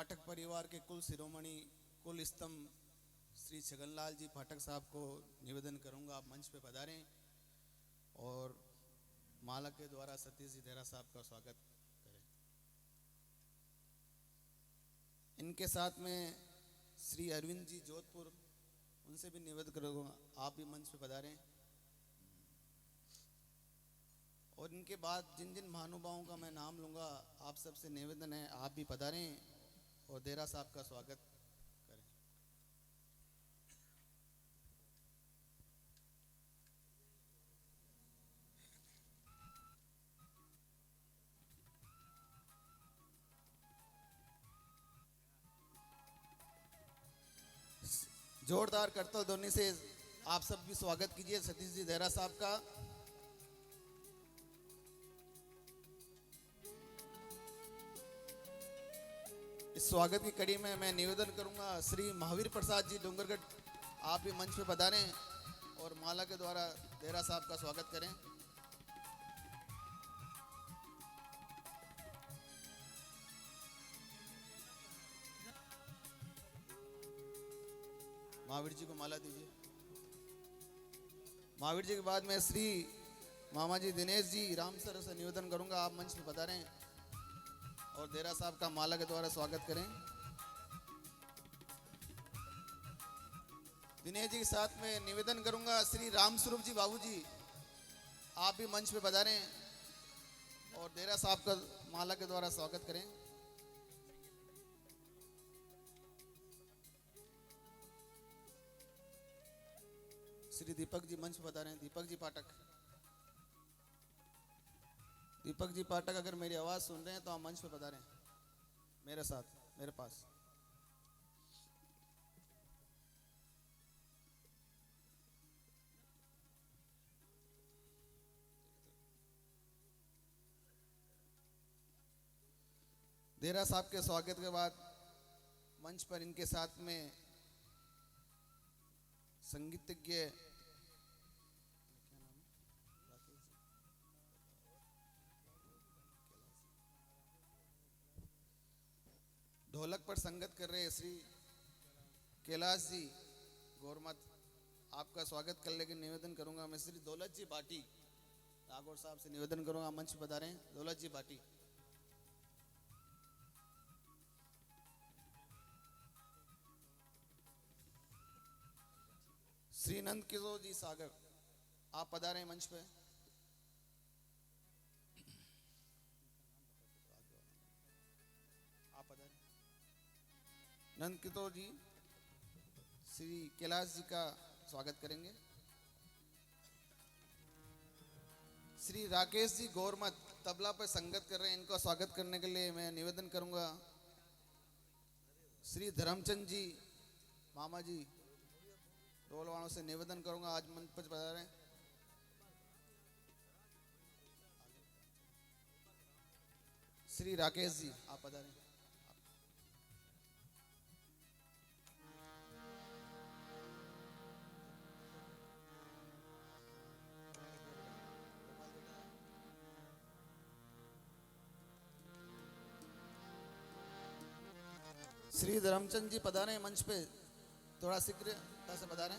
पाठक परिवार के कुल शिरोमणि कुल स्तंभ श्री छगनलाल जी पाठक साहब को निवेदन करूंगा आप मंच पे पधारें और माला के द्वारा सतीश जी देहरा साहब का स्वागत करें। इनके साथ में श्री अरविंद जी जोधपुर उनसे भी निवेदन करूंगा आप भी मंच पे पधारें। और इनके बाद जिन जिन महानुभावों का मैं नाम लूंगा आप सबसे निवेदन है आप भी पधारें और देहरा साहब का स्वागत करें। जोरदार करतल ध्वनि से आप सब भी स्वागत कीजिए सतीश जी देहरा साहब का। इस स्वागत की कड़ी में मैं निवेदन करूंगा श्री महावीर प्रसाद जी डोंगरगढ़ आप भी मंच पे पधारें और माला के द्वारा देहरा साहब का स्वागत करें। महावीर जी को माला दीजिए। महावीर जी के बाद में श्री मामा जी दिनेश जी राम सर से निवेदन करूंगा आप मंच पे पधारें और देहरा साहब का माला के द्वारा स्वागत करें। दिनेश जी के साथ में निवेदन करूंगा श्री राम स्वरूप जी बाबूजी आप भी मंच पे पधारें और देहरा साहब का माला के द्वारा स्वागत करें। श्री दीपक जी मंच पे पधारें। दीपक जी पाठक, दीपक जी पाठक अगर मेरी आवाज सुन रहे हैं तो आप मंच पे पधारें मेरे साथ मेरे पास। देहरा साहब के स्वागत के बाद मंच पर इनके साथ में संगीतज्ञ ढोलक पर संगत कर रहे श्री कैलाश जी गोरमत आपका स्वागत करने के निवेदन करूंगा। मैं श्री दौलत जी भाटी नागौर साहब से निवेदन करूंगा मंच पर पधारें। दौलत जी भाटी, श्री नंद किशोर जी सागर आप पधारें मंच पे। आप पधारें। नंद किशोर जी श्री कैलाश जी का स्वागत करेंगे। श्री राकेश जी गौरमत तबला पर संगत कर रहे हैं इनको स्वागत करने के लिए मैं निवेदन करूंगा। श्री धर्मचंद जी मामा जी ढोल वालों से निवेदन करूंगा आज मंच पर बता रहे हैं। श्री राकेश जी आप बता रहे हैं। श्री धर्मचंद जी पधारे हैं मंच पे, थोड़ा शीघ्रता से पधारें।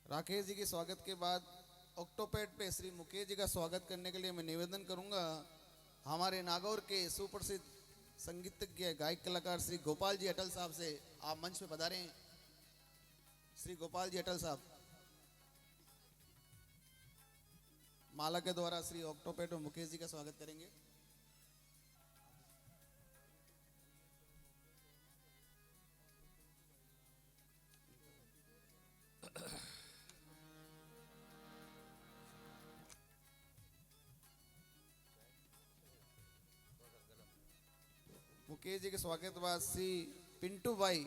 राकेश जी के स्वागत के बाद ऑक्टोपैड पे श्री मुकेश जी का स्वागत करने के लिए मैं निवेदन करूंगा हमारे नागौर के सुप्रसिद्ध संगीतज्ञ गायक कलाकार श्री गोपाल जी अटल साहब से आप मंच पे पधारें। श्री गोपाल जी अटल साहब माला के द्वारा श्री ऑक्टोपैड और मुकेश जी का स्वागत करेंगे। मुकेश जी के स्वागत के बाद श्री पिंटू भाई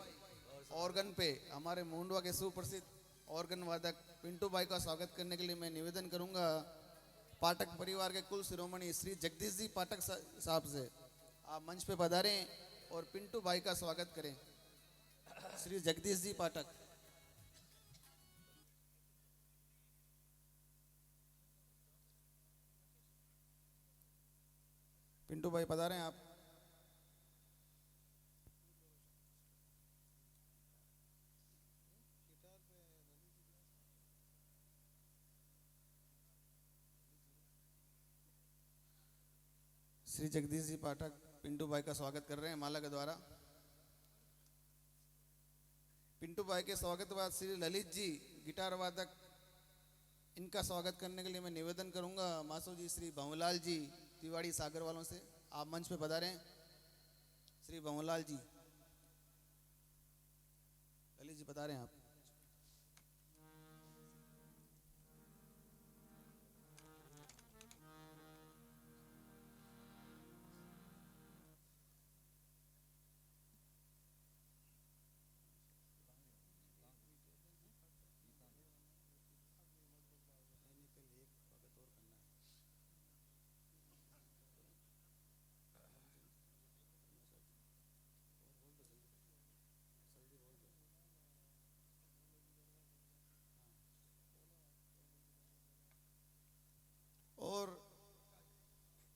ऑर्गन पे हमारे मुंडवा के सुप्रसिद्ध ऑर्गन वादक पिंटू भाई का स्वागत करने के लिए मैं निवेदन करूंगा पाठक परिवार के कुल शिरोमणि श्री जगदीश जी पाठक साहब से आप मंच पे पधारें और पिंटू भाई का स्वागत करें। श्री जगदीश जी पाठक। पिंटू भाई पधारें आप। श्री जगदीश जी पाठक पिंटू भाई का स्वागत कर रहे हैं माला के द्वारा। पिंटू भाई के स्वागत के बाद श्री ललित जी गिटार वादक, इनका स्वागत करने के लिए मैं निवेदन करूंगा मासू जी श्री भंवलाल जी तिवाड़ी सागर वालों से, आप मंच पे पधारें। श्री भंवलाल जी, ललित जी पधारें आप। और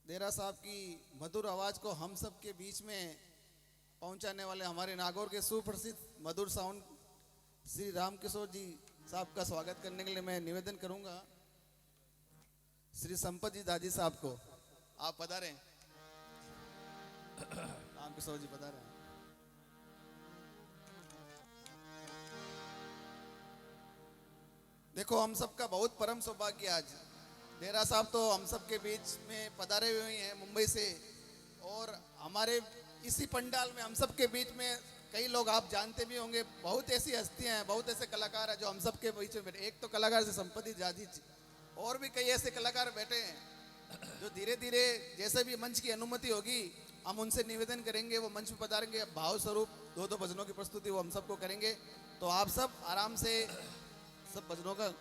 देरा साहब की मधुर आवाज को हम सब के बीच में पहुंचाने वाले हमारे नागौर के सुप्रसिद्ध मधुर साउंड श्री रामकिशोर जी साहब का स्वागत करने के लिए मैं निवेदन करूंगा श्री संपत जी दादी साहब को, आप पधारें। रामकिशोर जी पधारें। देखो हम सबका बहुत परम सौभाग्य, आज देरा साहब तो हम सब के बीच में पधारे हुए हैं मुंबई से, और हमारे इसी पंडाल में हम सब के बीच में कई लोग आप जानते भी होंगे, बहुत ऐसी हस्तियां हैं, बहुत ऐसे कलाकार हैं जो हम सब के बीच में बैठे। एक तो कलाकार से संपत्ति जाजी, और भी कई ऐसे कलाकार बैठे हैं जो धीरे धीरे जैसे भी मंच की अनुमति होगी हम उनसे निवेदन करेंगे, वो मंच पर पधारेंगे, भाव स्वरूप दो भजनों की प्रस्तुति वो हम सबको करेंगे। तो आप सब आराम से सब भजनों का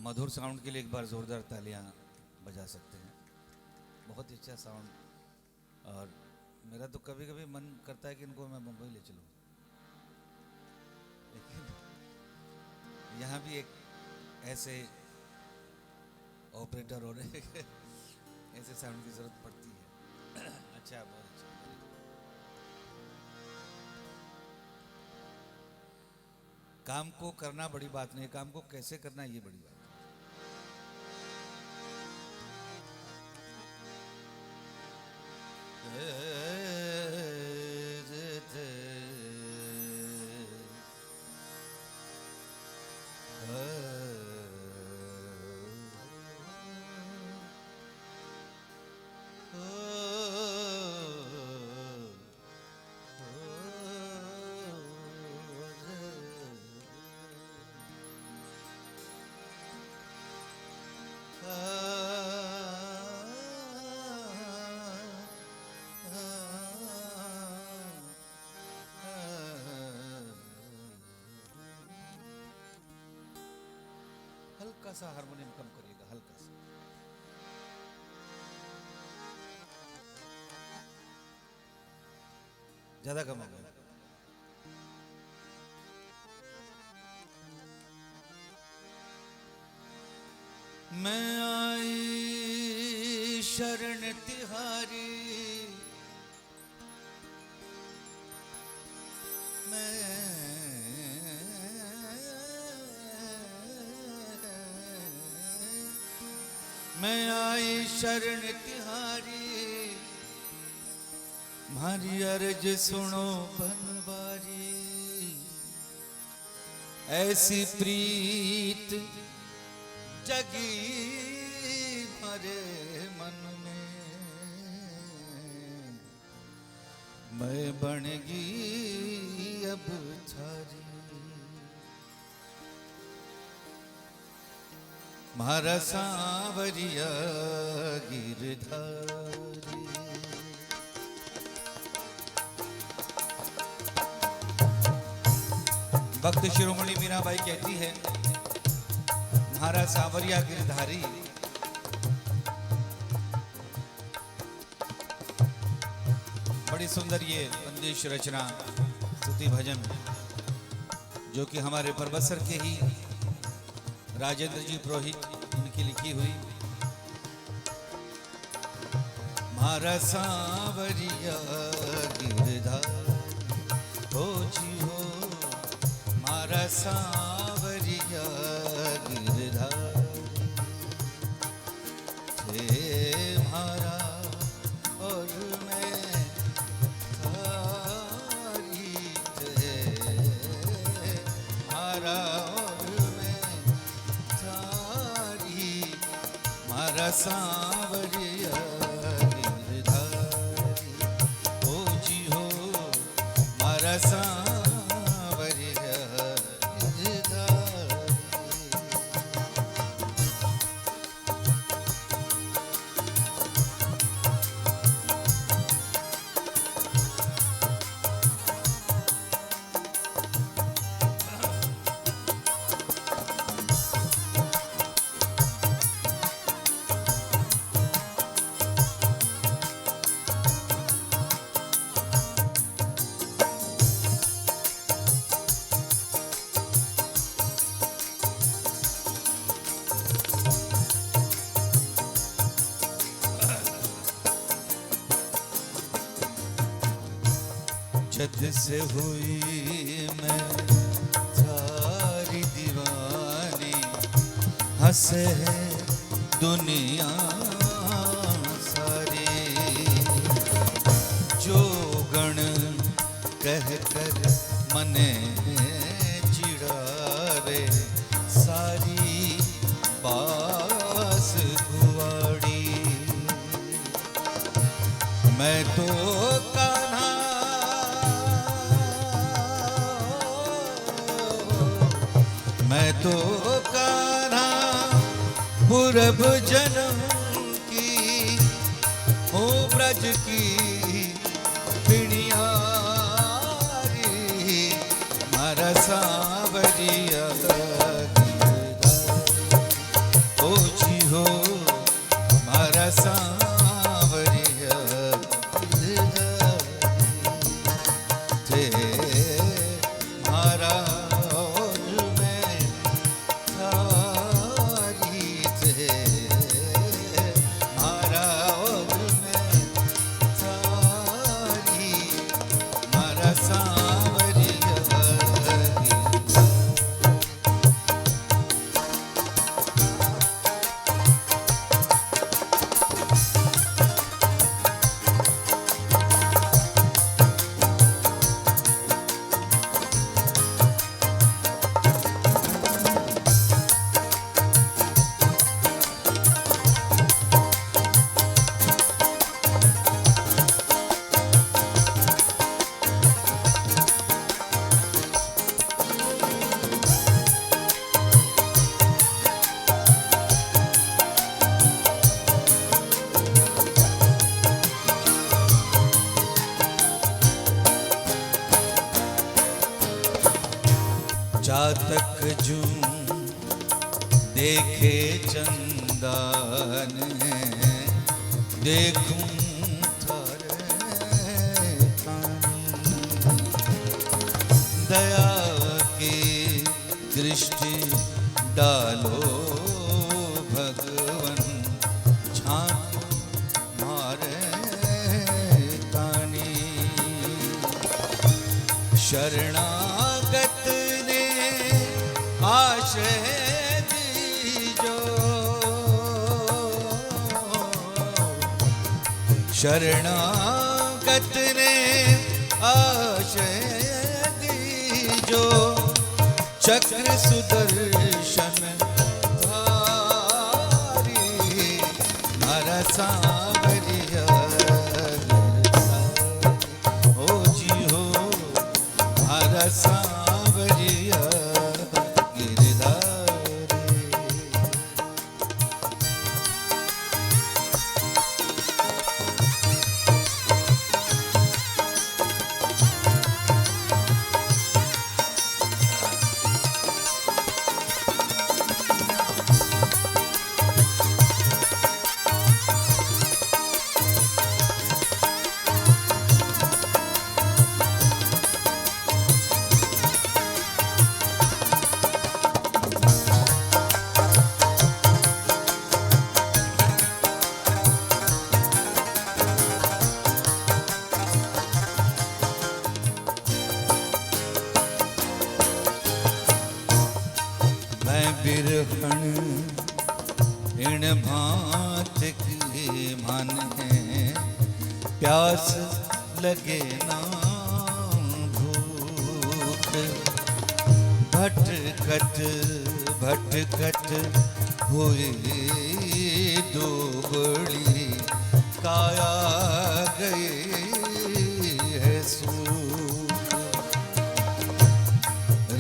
मधुर साउंड के लिए एक बार जोरदार तालियां बजा सकते हैं। बहुत ही अच्छा साउंड, और मेरा तो कभी कभी मन करता है कि इनको मैं मुंबई ले चलूं, लेकिन यहाँ भी एक ऐसे ऑपरेटर और ऐसे साउंड की जरूरत पड़ती है। अच्छा, बहुत अच्छा। काम को करना बड़ी बात नहीं, काम को कैसे करना ये बड़ी बात। हल्का सा हारमोनियम कम करिएगा, हल्का सा। ज्यादा कम होगा। मैं आई शरण तिहारी, मैं आई शरण तिहारी, मारी अर्ज सुनो बनवारी। ऐसी प्रीत जगी हरे मन में, मैं बनगी अब छारी। मारा सांवरिया गिरधारी, भक्त शिरोमणि मीराबाई कहती है, म्हारा सांवरिया गिरधारी, बड़ी सुंदर ये बंदिश रचना स्तुति भजन जो कि हमारे परबसर के ही राजेंद्र जी पुरोहित उनकी लिखी हुई। म्हारा सांवरिया गिरधारी हो जी हो, म्हारा सांवरिया गिरधारी थे म्हारा और मैं थारी थे, म्हारा और मैं थारी, म्हारा सांवरिया गिरधारी हो जी हो, म्हारा सांवरिया गिरधारी। जद से हुई मैं थारी दीवानी, हंसे है दुनिया सारी, जो गण कह कर मने चिढ़ावे, सारी बास गुवाड़ी, मैं तो कान्हा मैं तो कान्हा पूरब जन्म की हूँ ब्रज की पिणियारी, म्हारा सांवरिया हो जी हो, म्हारा सांवरिया थे म्हारा जातक जूं देखे चंदन, देखूं थारे कान, दया की दृष्टि डालो भगवन, झांको मारे कानी, शरणागत आश्रय दीजो, शरणागत ने आश्रय दीजो, चक्र सुदर्शन धारी, म्हारा सांवरिया हो जी हो, म्हारा सांवरिया बिरहण इन भांत की मन है, प्यास लगे ना भूख। भटकत भटकत हुई दुबड़ी काया गई है सूख।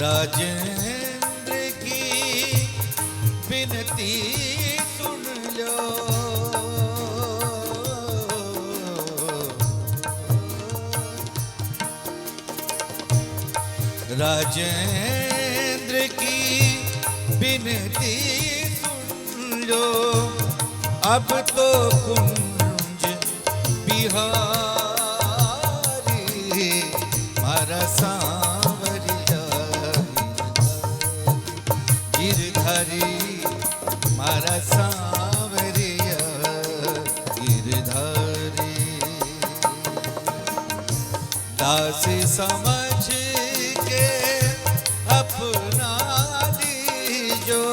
राजेंद्र की विनती सुन लो, राजेंद्र की विनती सुन लो। अब तो कुंज बिहारी मारा सांवरिया गिरधारी, मारा सांवरिया गिरधारी। दासी समझ के अपना लीजो,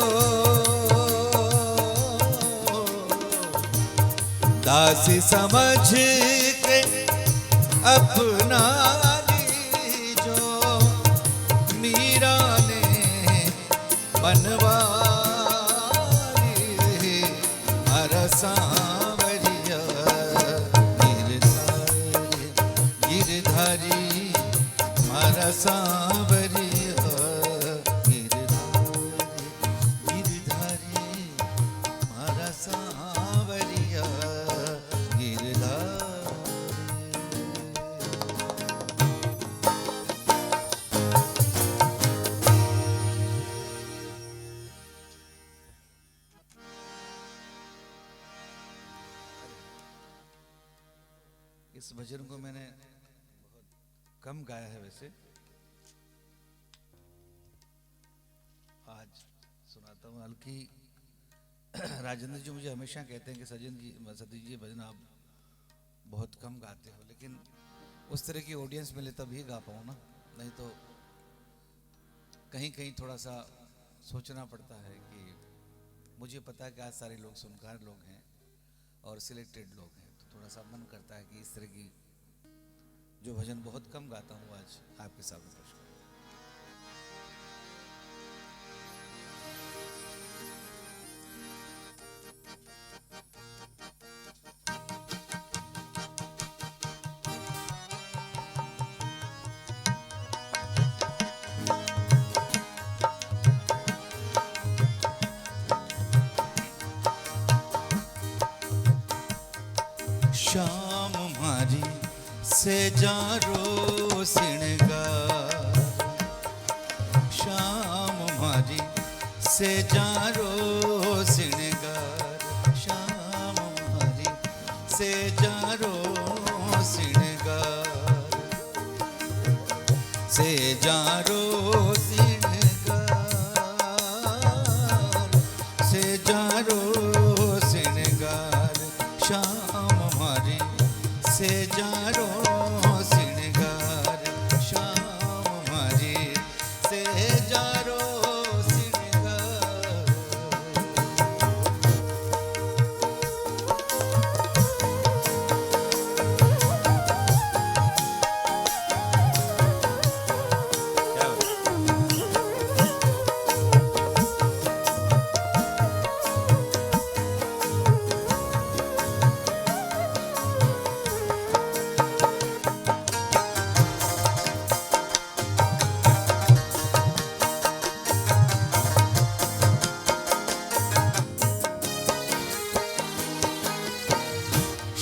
दासी समझ के अपना लीजो। मीरा ने बनवारी हर सांवरिया गिरधारी, गिरधारी हर सांवरिया गिरधारी, गिरधारी हर सांवरिया गिरधारी। इस भजन को मैंने बहुत कम गाया है वैसे, आज सुनाता हूँ। हल्की राजेंद्र जी मुझे हमेशा कहते हैं कि सजन जी, सतीश जी भजन आप बहुत कम गाते हो, लेकिन उस तरह की ऑडियंस मिले तभी गा पाऊँ ना, नहीं तो कहीं कहीं थोड़ा सा सोचना पड़ता है कि मुझे पता है कि आज सारे लोग सुनकार लोग हैं और सिलेक्टेड लोग हैं, तो थोड़ा सा मन करता है कि इस तरह की जो भजन बहुत कम गाता हूँ आज आपके सामने पेश करूं। शाम मारी से जारो सिणगार, शाम मारी से जारो सिणगार, शाम मारी से जारो सिणगार, से जारो सिणगार, से जारो सिणगार। शाम मारी से जारो सिणगार, शाम मारी से जारो सिणगार। क्या हुआ?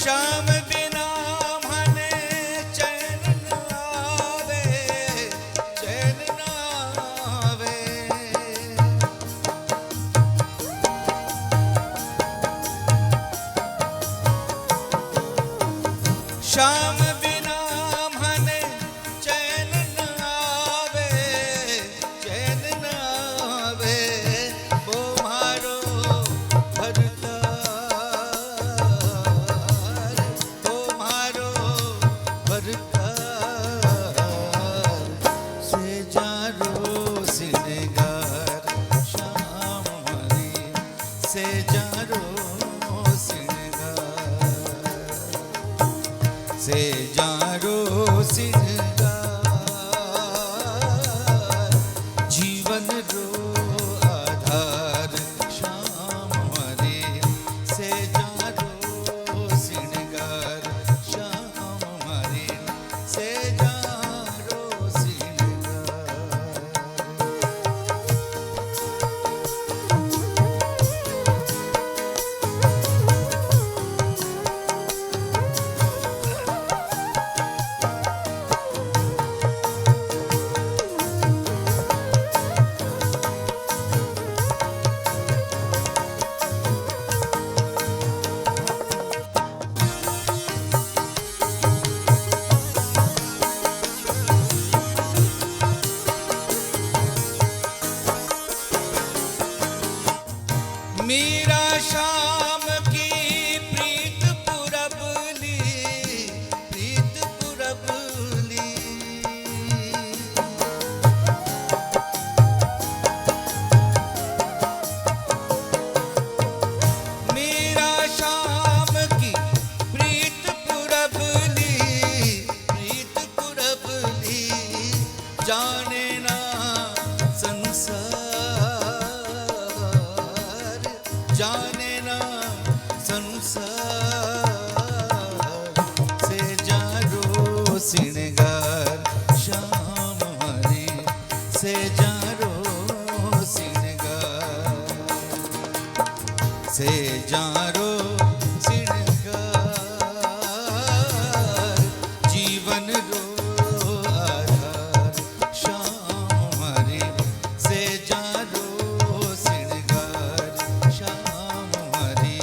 श्याम बिना मने चैन न आवे, चैन न आवे। श्याम बिना मने चैन न आवे, चैन न आवे। वो मारो भरतार, वो मारो भरतार। से जारो सिणगार, शाम से जारो से जारो सिंगार जीवन रो आधार श्याम हरे से जारो सिंगार श्याम हरे से जारो सिंगार। मीरा शाम की प्रीत पुरबली प्रीत पुरबली मीरा शाम की प्रीत पुरबली जाने ना संसार जाने ना संसार से जारो सिंगार श्याम हरे से जारो सिंगार से जारो सिंगार जीवन रो आधार श्याम हरे से जारो सिंगार श्याम हरे।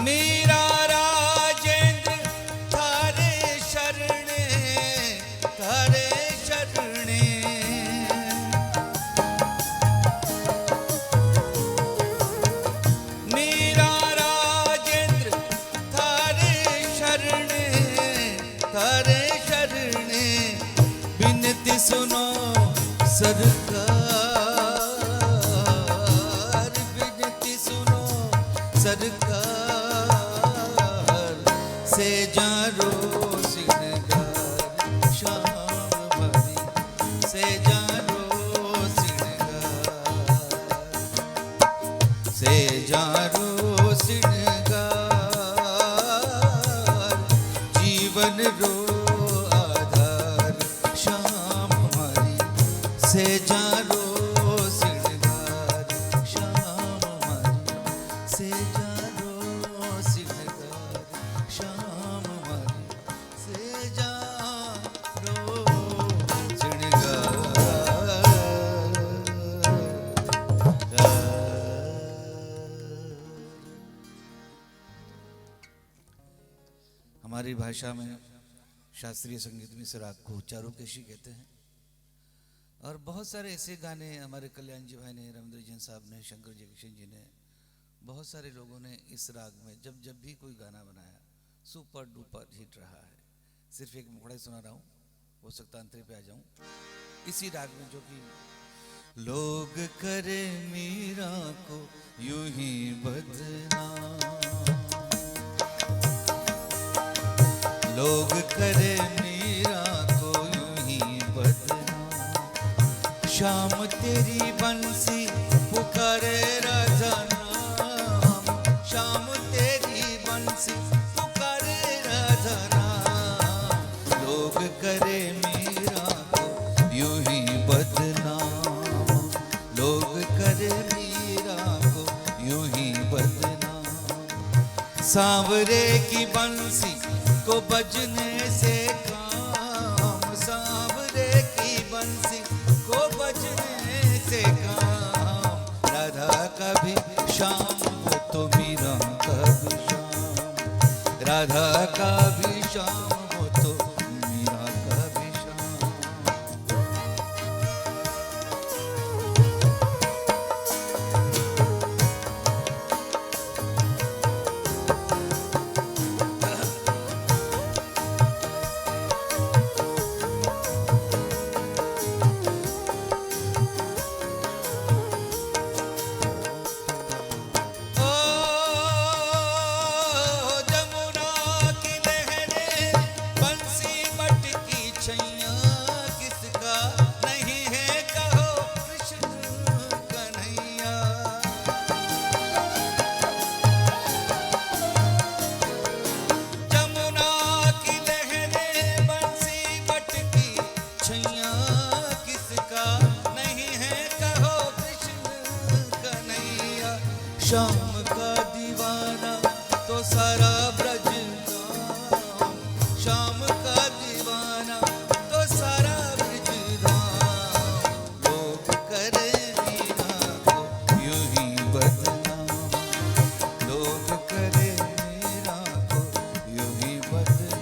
मेरा राजेंद्र थारे शरणे मेरा राजेंद्र थारे शरणे बिनती सुनो सरकार बिनती सुनो सरकार से जारो सिंगार श्याम हरे से जारो सिंगार से जारो सिंगार जीवन रो आधार श्याम हरे से जारो सिंगार श्याम हरे से जारो सिंगार श्याम हरे से जारो सिंगार। हमारी भाषा में शास्त्रीय संगीत में इस राग को चारुकेशी कहते हैं और बहुत सारे ऐसे गाने हमारे कल्याण जी भाई ने, रविंद्र जैन साहब ने, शंकर जयकिशन जी ने, बहुत सारे लोगों ने इस राग में जब भी कोई गाना बनाया सुपर डुपर हिट रहा है। सिर्फ एक मुखड़ा सुना रहा हूँ, हो सकता अंतरे पे आ जाऊं इसी राग में, जो कि लोग करे मीरा को यूं ही बदनाम, लोग करे मीरा को यूं ही बदनाम, शाम तेरी बंसी पुकारे राधा नाम, शाम तेरी बंसी पुकारे राधा नाम, लोग करे मीरा को यूं ही बदनाम, लोग करे मीरा को यूं ही बदनाम। सांवरे की बंसी को बजने से काम, सांवरे की बंसी को बजने से काम। राधा का भी शाम वो तो मीरा का भी शाम, राधा का भी शाम वो तो मीरा का भी शाम। शाम का दीवाना तो सारा ब्रज धाम, शाम का दीवाना तो सारा ब्रज धाम। लोग करे मीरा को यूं ही बदनाम, लोग करे मीरा को यूं ही बदनाम।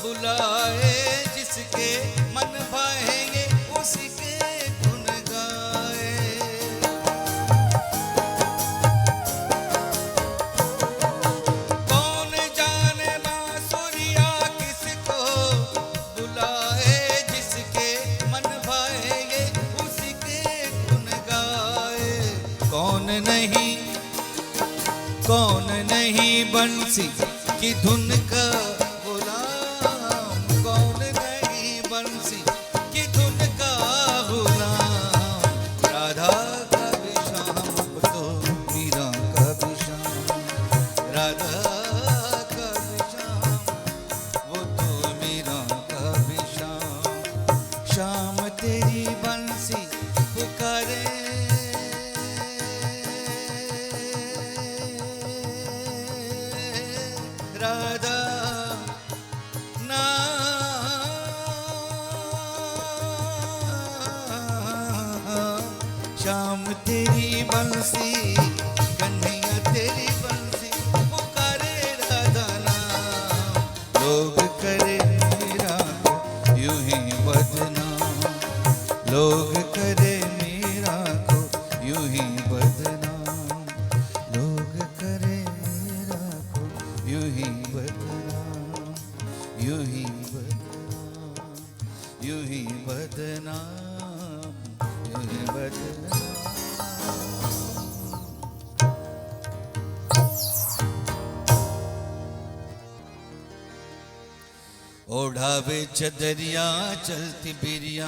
बुलाए जिसके मन भाएंगे उसके गुण गाए। कौन जाने बांसुरिया किसको बुलाए, जिसके मन भाएंगे उसके गुण गाए। कौन नहीं बंसी की धुन का शाम तेरी बंसी पुकारे, राधा ना शाम तेरी बंसी, कन्हैया तेरी बंसी पुकारे राधा नाम। लोग करे मीरा को यूं ही बदनाम, लोग करे मीरा को यूं ही बदनाम, लोग करे मीरा को यूं ही बदनाम, यूं ही बदनाम, यूं ही बदनाम, यूं ही बदनाम। ओढ़ावे चदरिया चलती बिरिया।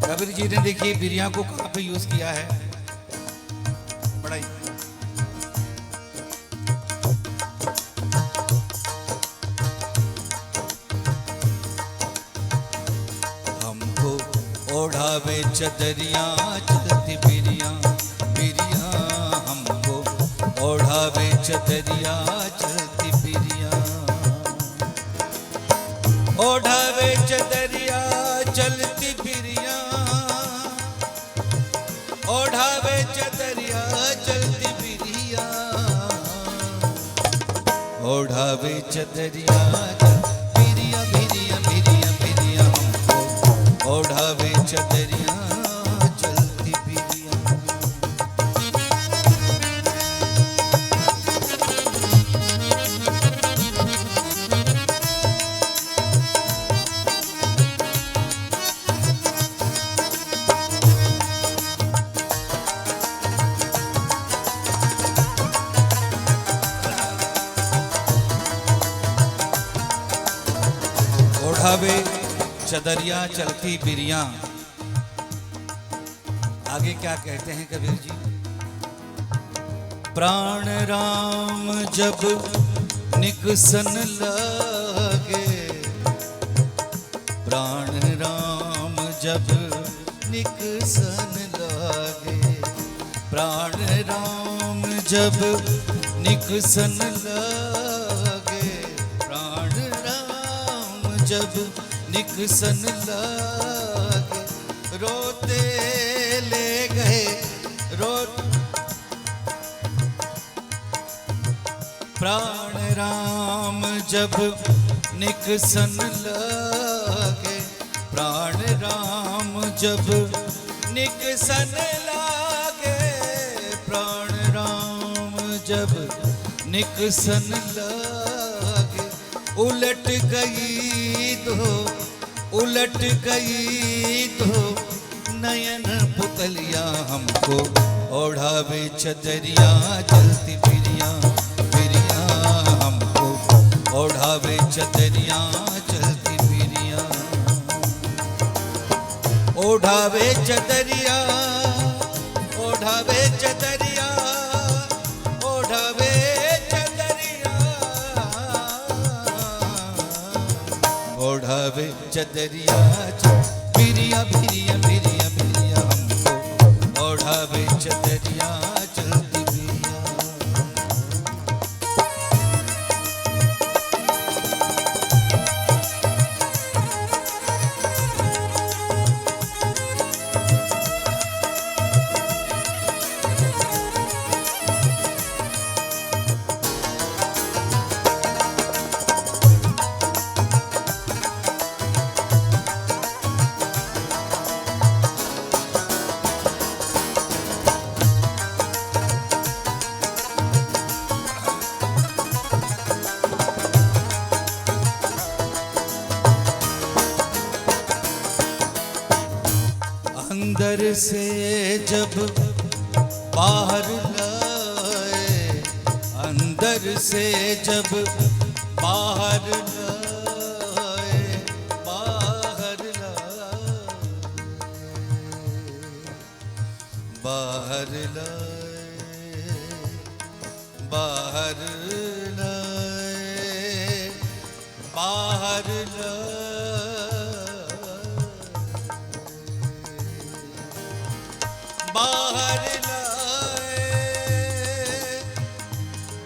कबीर जी ने देखिए बिरिया को कहां पे यूज किया है, बड़ा हमको ओढ़ावे चदरिया चलती बिरिया, बिरिया हमको ओढ़ावे चदरिया चलती बिरिया। ओढ़ावे चदरिया चलती बिरिया, ओढ़ावे चदरिया चलती बिरिया, ओढ़ावे चदरिया बिरिया बिरिया बिरिया बिरिया हमको ओढ़ावे चदरिया चलती बिरिया। ओढ़ावे चदरिया चलती बिरिया। आगे क्या कहते हैं कबीर जी? प्राण राम जब निकसन लागे, प्राण राम जब निकसन लागे, प्राण राम जब निकसन लागे, प्राण राम जब निकसन लागे, रोते ले गए प्राण राम जब निकसन लागे, प्राण राम जब निकसन लागे, प्राण राम जब निकसन लागे, उलट गई दो नयन पुतलिया हमको, ओढ़ावे चदरिया चलती बिरिया, बिरिया हमको ओढ़ावे चदरिया चलती बिरिया, ओढ़ावे चदरिया, ओढ़ावे चदरिया, ओढ़ावे चदरिया, ओढ़ावे चदरिया बिरिया बिरिया बिरिया बिरिया हमको, ओढ़ावे चदरिया चलती बिरिया। अंदर से जब बाहर लाए, अंदर से जब बाहर लाए, बाहर लाए, बाहर लाए, बाहर लाए, बाहर लाए, बाहर लाए,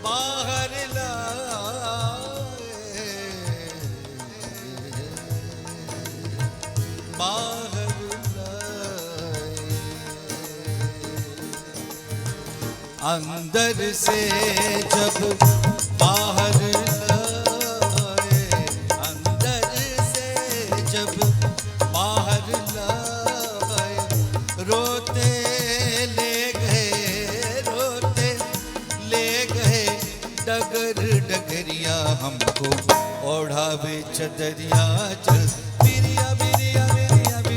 बाहर लाए, बाहर लाए, अंदर से जब बाहर लाए, अंदर से जब बाहर लाए, रोते डगर डगरिया हमको, ओढ़ावे चदरिया चल